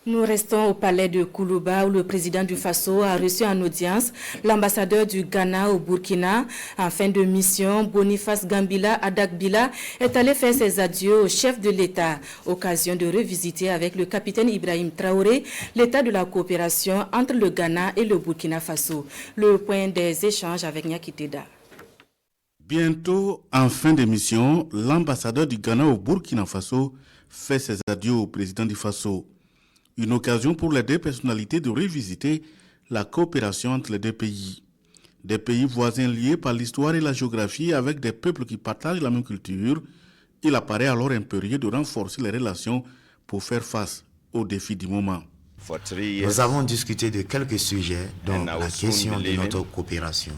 Nous restons au palais de Koulouba où le président du Faso a reçu en audience l'ambassadeur du Ghana au Burkina. En fin de mission, Boniface Gambila Adagbila est allé faire ses adieux au chef de l'État. Occasion de revisiter avec le capitaine Ibrahim Traoré l'état de la coopération entre le Ghana et le Burkina Faso. Le point des échanges avec Nyakiteda. Bientôt, en fin d'émission, l'ambassadeur du Ghana au Burkina Faso fait ses adieux au président du Faso. Une occasion pour les deux personnalités de revisiter la coopération entre les deux pays. Des pays voisins liés par l'histoire et la géographie avec des peuples qui partagent la même culture, il apparaît alors impérieux de renforcer les relations pour faire face aux défis du moment. Nous avons discuté de quelques sujets, dont la question de notre coopération.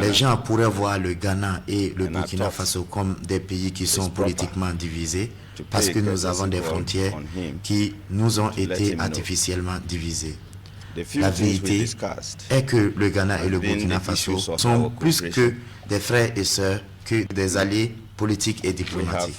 Les gens pourraient voir le Ghana et le Burkina Faso comme des pays qui sont politiquement divisés parce que nous avons des frontières qui nous ont été artificiellement divisées. La vérité est que le Ghana et le Burkina Faso sont plus que des frères et sœurs que des alliés politiques et diplomatiques.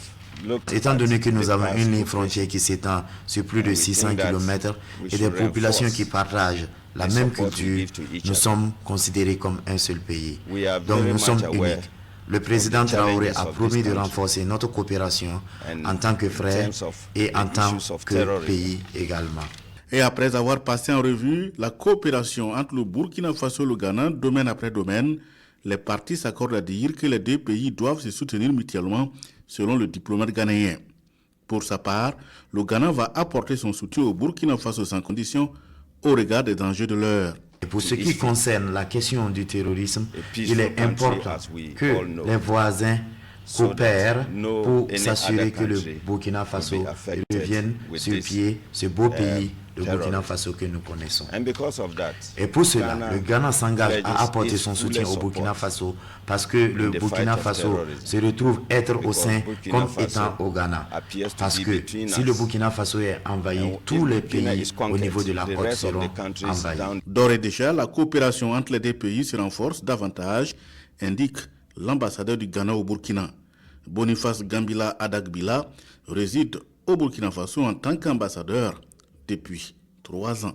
Étant donné que nous avons une ligne frontière qui s'étend sur plus de 600 km et des populations qui partagent la même culture, nous sommes considérés comme un seul pays. Donc nous sommes uniques. Le président Traoré a promis de renforcer notre coopération en tant que frère et en tant que pays également. Et après avoir passé en revue la coopération entre le Burkina Faso et le Ghana, domaine après domaine, les parties s'accordent à dire que les deux pays doivent se soutenir mutuellement selon le diplomate ghanéen. Pour sa part, le Ghana va apporter son soutien au Burkina Faso sans condition au regard des enjeux de l'heure. Et pour ce qui concerne la question du terrorisme, il est important que les voisins coopèrent pour s'assurer que le Burkina Faso revienne sur pied, ce beau pays, le Burkina Faso que nous connaissons. Et pour cela, le Ghana s'engage à apporter son soutien au Burkina Faso parce que le Burkina Faso se retrouve être au sein comme étant au Ghana. Parce que si le Burkina Faso est envahi, tous les pays au niveau de la côte seront envahis. D'ores et déjà, la coopération entre les deux pays se renforce davantage, indique l'ambassadeur du Ghana au Burkina. Boniface Gambila Adagbila réside au Burkina Faso en tant qu'ambassadeur depuis 3 ans.